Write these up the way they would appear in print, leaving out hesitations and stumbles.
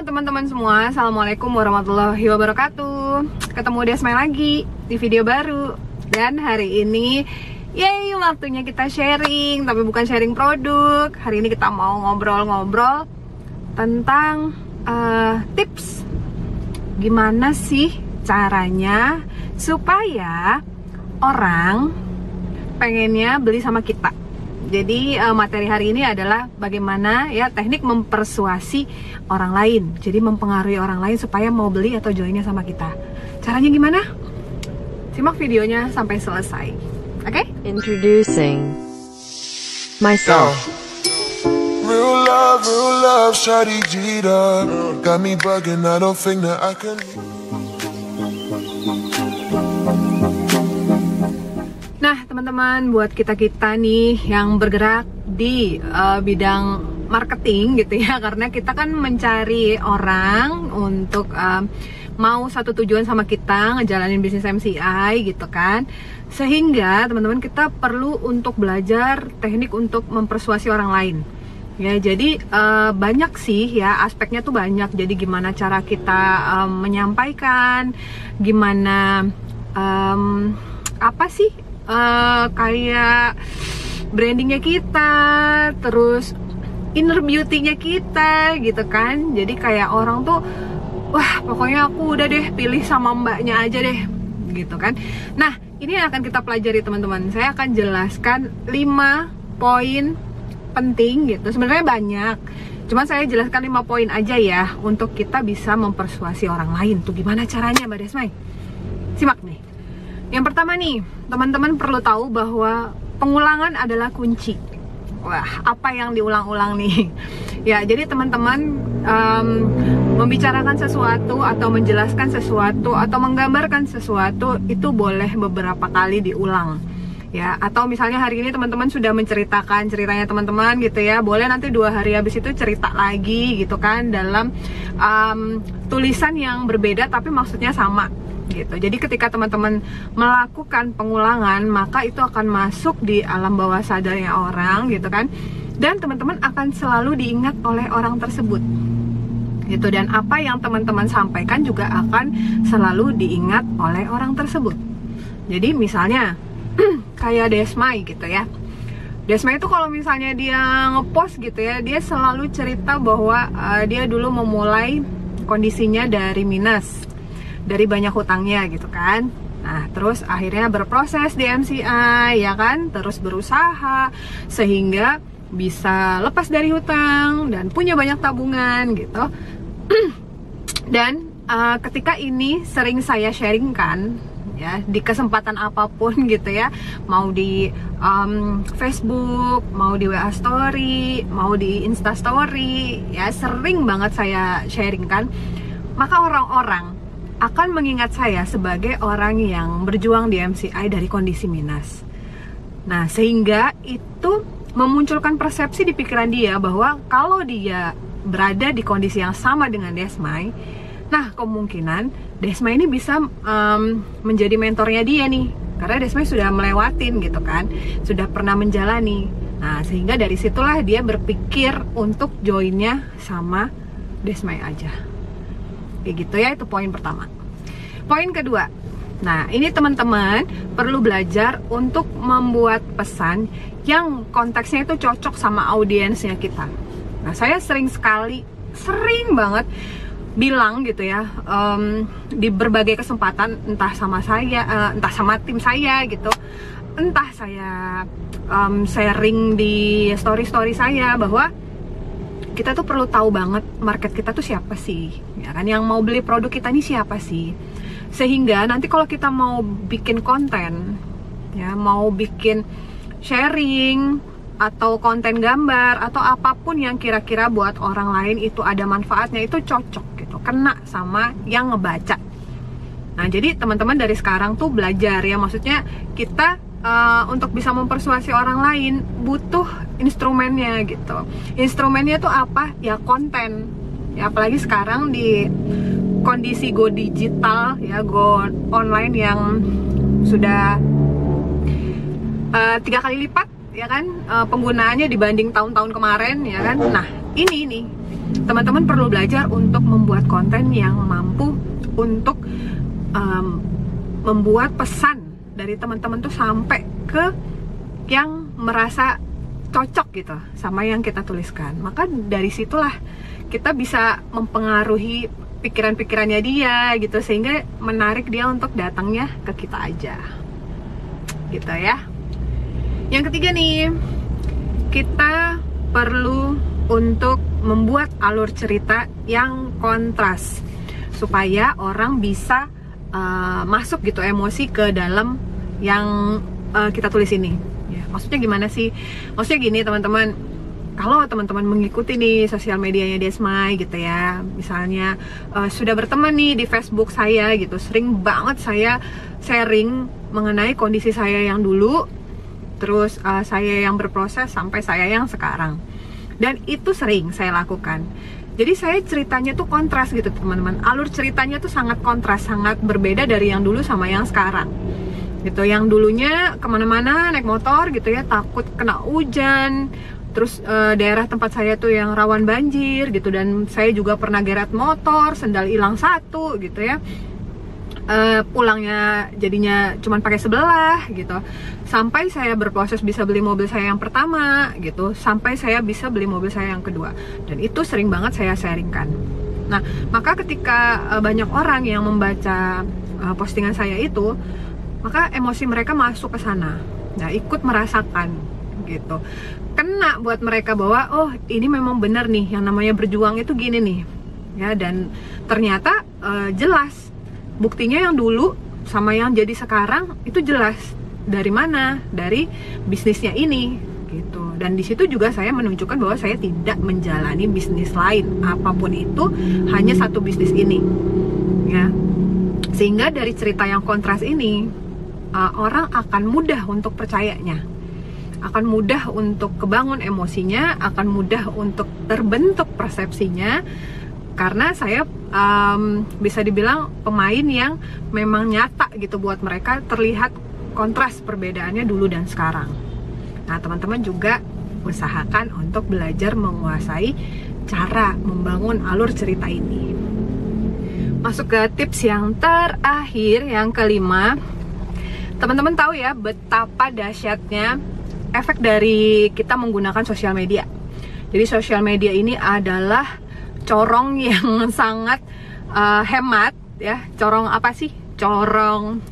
teman-teman semua, assalamualaikum warahmatullahi wabarakatuh. Ketemu Desmai lagi di video baru. Dan hari ini, yay, waktunya kita sharing. Tapi bukan sharing produk. Hari ini kita mau ngobrol-ngobrol tentang tips gimana sih caranya supaya orang pengennya beli sama kita. Jadi materi hari ini adalah bagaimana ya teknik mempersuasi orang lain. Jadi mempengaruhi orang lain supaya mau beli atau joinnya sama kita. Caranya gimana? Simak videonya sampai selesai. Oke? Introducing myself. Real love, shawty G'd got me bugging, I don't think that I can. Nah, teman-teman, buat kita-kita nih yang bergerak di bidang marketing gitu ya, karena kita kan mencari orang untuk mau satu tujuan sama kita, ngejalanin bisnis MCI gitu kan. Sehingga teman-teman kita perlu untuk belajar teknik untuk mempersuasi orang lain. Ya, jadi banyak sih ya, aspeknya tuh banyak. Jadi gimana cara kita menyampaikan, gimana apa sih kayak brandingnya kita, terus inner beauty-nya kita gitu kan. Jadi kayak orang tuh, wah pokoknya aku udah deh pilih sama mbaknya aja deh gitu kan. Nah, ini yang akan kita pelajari teman-teman. Saya akan jelaskan 5 poin penting gitu. Sebenarnya banyak, cuma saya jelaskan 5 poin aja ya, untuk kita bisa mempersuasi orang lain. Tuh gimana caranya Mbak Desmai? Simak nih. Yang pertama nih, teman-teman perlu tahu bahwa pengulangan adalah kunci. Wah, apa yang diulang-ulang nih? Ya, jadi teman-teman membicarakan sesuatu atau menjelaskan sesuatu atau menggambarkan sesuatu itu boleh beberapa kali diulang. Ya, atau misalnya hari ini teman-teman sudah menceritakan ceritanya teman-teman gitu ya, boleh nanti 2 hari habis itu cerita lagi gitu kan, dalam tulisan yang berbeda tapi maksudnya sama gitu. Jadi ketika teman-teman melakukan pengulangan, maka itu akan masuk di alam bawah sadarnya orang gitu kan, dan teman-teman akan selalu diingat oleh orang tersebut gitu. Dan apa yang teman-teman sampaikan juga akan selalu diingat oleh orang tersebut. Jadi misalnya kayak Desmai gitu ya, Desmai itu kalau misalnya dia ngepost gitu ya, dia selalu cerita bahwa dia dulu memulai kondisinya dari minus, dari banyak hutangnya gitu kan. Nah, terus akhirnya berproses di MCI ya kan, terus berusaha sehingga bisa lepas dari hutang dan punya banyak tabungan gitu. Dan ketika ini sering saya sharingkan ya, di kesempatan apapun gitu ya, mau di Facebook, mau di WA Story, mau di Insta Story ya, sering banget saya sharingkan. Maka orang-orang akan mengingat saya sebagai orang yang berjuang di MCI dari kondisi minus. Nah, sehingga itu memunculkan persepsi di pikiran dia bahwa kalau dia berada di kondisi yang sama dengan Desmai, nah kemungkinan Desmai ini bisa menjadi mentornya dia nih, karena Desmai sudah melewatin gitu kan, sudah pernah menjalani. Nah, sehingga dari situlah dia berpikir untuk joinnya sama Desmai aja. Kayak gitu ya, itu poin pertama. Poin kedua, nah ini teman-teman perlu belajar untuk membuat pesan yang konteksnya itu cocok sama audiensnya kita. Nah, saya sering banget bilang gitu ya, di berbagai kesempatan, entah sama saya, entah sama tim saya gitu, entah saya sharing di story saya, bahwa kita tuh perlu tahu banget market kita tuh siapa sih, ya kan, yang mau beli produk kita nih siapa sih, sehingga nanti kalau kita mau bikin konten, ya mau bikin sharing atau konten gambar atau apapun yang kira-kira buat orang lain itu ada manfaatnya, itu cocok gitu, kena sama yang ngebaca. Nah, jadi teman-teman dari sekarang tuh belajar ya, maksudnya kita untuk bisa mempersuasi orang lain butuh instrumennya gitu. Instrumennya tuh apa? Ya konten. Ya, apalagi sekarang di kondisi go digital ya, go online yang sudah 3 kali lipat ya kan penggunaannya dibanding tahun-tahun kemarin ya kan. Nah, ini teman-teman perlu belajar untuk membuat konten yang mampu untuk membuat pesan dari teman-teman tuh sampai ke yang merasa cocok gitu sama yang kita tuliskan. Maka dari situlah kita bisa mempengaruhi pikiran-pikirannya dia gitu, sehingga menarik dia untuk datangnya ke kita aja gitu ya. Yang ketiga nih, kita perlu untuk membuat alur cerita yang kontras supaya orang bisa masuk gitu emosi ke dalam yang kita tulis ini ya. Maksudnya gimana sih? Maksudnya gini teman-teman, kalau teman-teman mengikuti nih sosial medianya Desmai gitu ya, misalnya sudah berteman nih di Facebook saya gitu, sering banget saya sharing mengenai kondisi saya yang dulu, terus saya yang berproses sampai saya yang sekarang, dan itu sering saya lakukan. Jadi saya ceritanya tuh kontras gitu teman-teman, alur ceritanya tuh sangat kontras, sangat berbeda dari yang dulu sama yang sekarang gitu. Yang dulunya kemana-mana naik motor gitu ya, takut kena hujan. Terus daerah tempat saya tuh yang rawan banjir gitu, dan saya juga pernah geret motor, sendal hilang satu gitu ya. Pulangnya jadinya cuman pakai sebelah gitu. Sampai saya berproses bisa beli mobil saya yang pertama gitu, sampai saya bisa beli mobil saya yang kedua. Dan itu sering banget saya sharingkan. Nah, maka ketika banyak orang yang membaca postingan saya itu, maka emosi mereka masuk ke sana. Nah, ikut merasakan gitu, kena buat mereka bahwa oh ini memang benar nih yang namanya berjuang itu gini nih ya. Dan ternyata jelas buktinya yang dulu sama yang jadi sekarang itu jelas. Dari mana? Dari bisnisnya ini gitu. Dan di situ juga saya menunjukkan bahwa saya tidak menjalani bisnis lain apapun itu, hanya satu bisnis ini ya. Sehingga dari cerita yang kontras ini orang akan mudah untuk percayanya, akan mudah untuk kebangun emosinya, akan mudah untuk terbentuk persepsinya, karena saya bisa dibilang pemain yang memang nyata gitu buat mereka, terlihat kontras perbedaannya dulu dan sekarang. Nah, teman-teman juga usahakan untuk belajar menguasai cara membangun alur cerita ini. Masuk ke tips yang terakhir, yang kelima. Teman-teman tahu ya betapa dahsyatnya efek dari kita menggunakan sosial media. Jadi sosial media ini adalah corong yang sangat hemat ya. Corong apa sih? Corong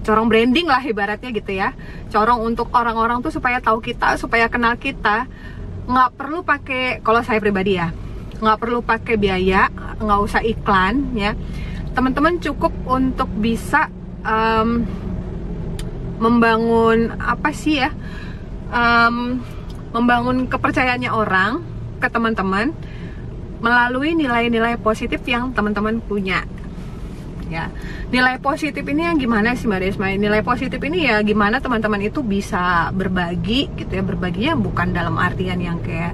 branding lah ibaratnya gitu ya. Corong untuk orang-orang tuh supaya tahu kita, supaya kenal kita. Nggak perlu pakai, kalau saya pribadi ya, nggak perlu pakai biaya, nggak usah iklan ya. Teman-teman cukup untuk bisa membangun apa sih ya, membangun kepercayaannya orang ke teman-teman melalui nilai-nilai positif yang teman-teman punya ya. Nilai positif ini yang gimana sih Mbak Desmai? Nilai positif ini ya gimana teman-teman itu bisa berbagi gitu ya. Berbaginya bukan dalam artian yang kayak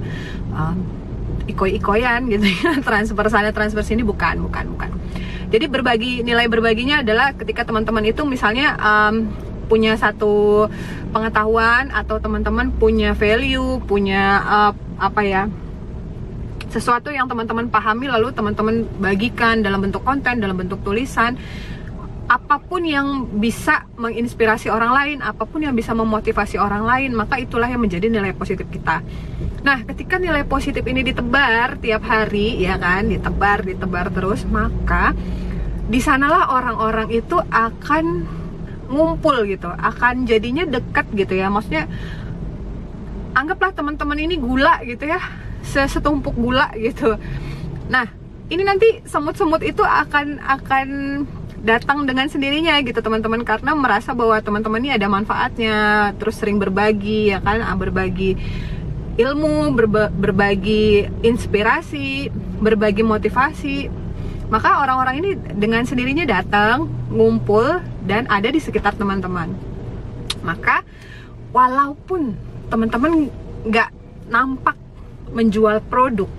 iko-ikoyan gitu ya, transfer sana transfer sini, bukan. Jadi berbagi, nilai berbaginya adalah ketika teman-teman itu misalnya punya satu pengetahuan, atau teman-teman punya value, punya apa ya, sesuatu yang teman-teman pahami, lalu teman-teman bagikan dalam bentuk konten, dalam bentuk tulisan, apapun yang bisa menginspirasi orang lain, apapun yang bisa memotivasi orang lain, maka itulah yang menjadi nilai positif kita. Nah, ketika nilai positif ini ditebar tiap hari, ya kan, ditebar terus, maka di sanalah orang-orang itu akan ngumpul gitu, akan jadinya dekat gitu ya. Maksudnya anggaplah teman-teman ini gula gitu ya, setumpuk gula gitu. Nah, ini nanti semut-semut itu akan datang dengan sendirinya gitu teman-teman, karena merasa bahwa teman-teman ini ada manfaatnya, terus sering berbagi ya kan, berbagi ilmu, berbagi inspirasi, berbagi motivasi. Maka orang-orang ini dengan sendirinya datang, ngumpul, dan ada di sekitar teman-teman. Maka walaupun teman-teman nggak nampak menjual produk,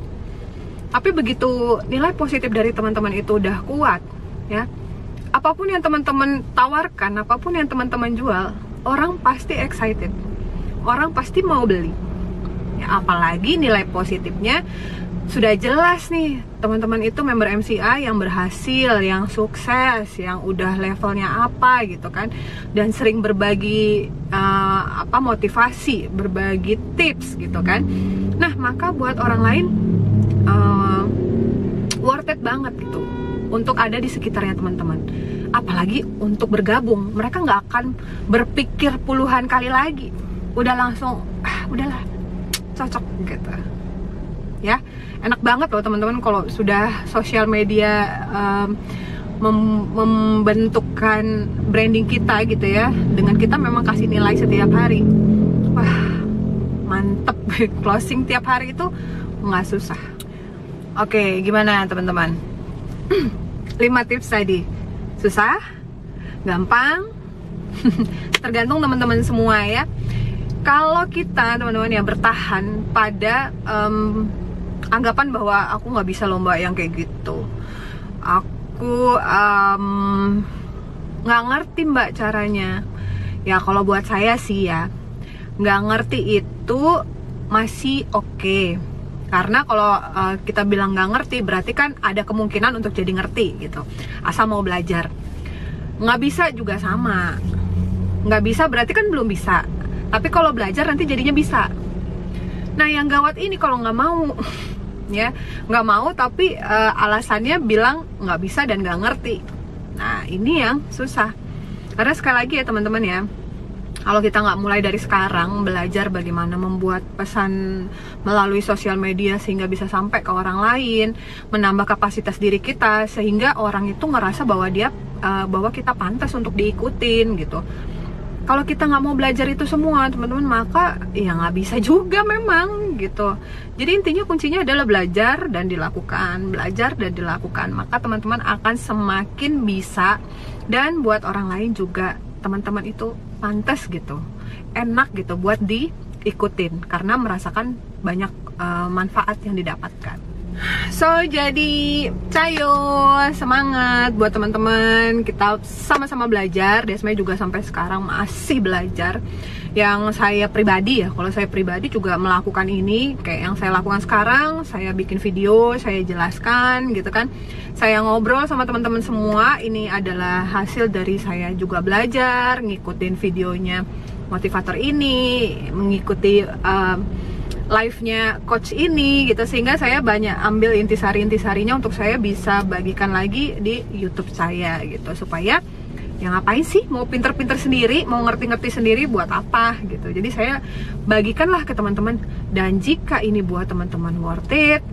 tapi begitu nilai positif dari teman-teman itu udah kuat ya, apapun yang teman-teman tawarkan, apapun yang teman-teman jual, orang pasti excited, orang pasti mau beli ya. Apalagi nilai positifnya sudah jelas nih teman-teman itu member MCI yang berhasil, yang sukses, yang udah levelnya apa gitu kan, dan sering berbagi motivasi, berbagi tips gitu kan. Nah, maka buat orang lain worth it banget gitu untuk ada di sekitarnya teman-teman. Apalagi untuk bergabung, mereka nggak akan berpikir puluhan kali lagi, udah langsung udahlah cocok gitu ya. Enak banget loh teman-teman kalau sudah sosial media membentukkan branding kita gitu ya, dengan kita memang kasih nilai setiap hari. Wah, mantep. Closing tiap hari itu nggak susah. Oke, gimana teman-teman? 5 tips tadi susah, gampang, tergantung teman-teman semua ya. Kalau kita teman-teman ya bertahan pada anggapan bahwa aku nggak bisa lomba yang kayak gitu, aku nggak ngerti mbak caranya. Ya kalau buat saya sih ya, nggak ngerti itu masih oke. Karena kalau kita bilang nggak ngerti, berarti kan ada kemungkinan untuk jadi ngerti gitu, asal mau belajar. Nggak bisa juga sama, nggak bisa berarti kan belum bisa. Tapi kalau belajar nanti jadinya bisa. Nah yang gawat ini kalau nggak mau ya, nggak mau tapi alasannya bilang nggak bisa dan nggak ngerti. Nah ini yang susah. Karena sekali lagi ya teman-teman ya, kalau kita nggak mulai dari sekarang belajar bagaimana membuat pesan melalui sosial media sehingga bisa sampai ke orang lain, menambah kapasitas diri kita sehingga orang itu ngerasa bahwa bahwa kita pantas untuk diikutin gitu. Kalau kita nggak mau belajar itu semua teman-teman, maka ya nggak bisa juga memang gitu. Jadi intinya kuncinya adalah belajar dan dilakukan, belajar dan dilakukan. Maka teman-teman akan semakin bisa, dan buat orang lain juga teman-teman itu pantas gitu, enak gitu buat diikutin karena merasakan banyak manfaat yang didapatkan. So jadi cayo, semangat buat teman-teman, kita sama-sama belajar. Desmay juga sampai sekarang masih belajar. Yang saya pribadi ya, kalau saya pribadi juga melakukan ini kayak yang saya lakukan sekarang. Saya bikin video, saya jelaskan gitu kan, saya ngobrol sama teman-teman semua. Ini adalah hasil dari saya juga belajar, ngikutin videonya motivator ini, mengikuti live-nya coach ini gitu, sehingga saya banyak ambil intisari-intisarinya untuk saya bisa bagikan lagi di YouTube saya gitu, supaya ya ngapain sih mau pinter-pinter sendiri, mau ngerti-ngerti sendiri buat apa gitu. Jadi saya bagikanlah ke teman-teman, dan jika ini buat teman-teman worth it,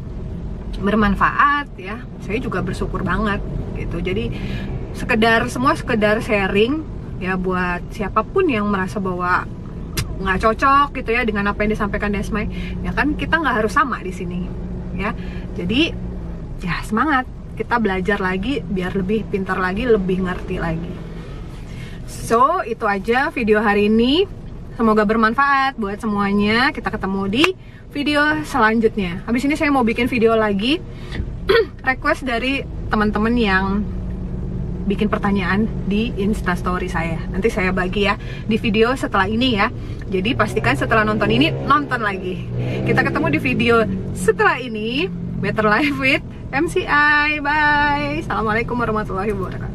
bermanfaat ya, saya juga bersyukur banget gitu. Jadi sekedar sharing ya buat siapapun yang merasa bahwa nggak cocok gitu ya dengan apa yang disampaikan Desmay, ya kan kita nggak harus sama di sini ya. Jadi ya semangat, kita belajar lagi biar lebih pintar lagi, lebih ngerti lagi. So itu aja video hari ini, semoga bermanfaat buat semuanya. Kita ketemu di video selanjutnya. Habis ini saya mau bikin video lagi request dari teman-teman yang bikin pertanyaan di Instastory saya. Nanti saya bagi ya di video setelah ini ya. Jadi pastikan setelah nonton ini, nonton lagi. Kita ketemu di video setelah ini. Better Life with MCI. Bye. Assalamualaikum warahmatullahi wabarakatuh.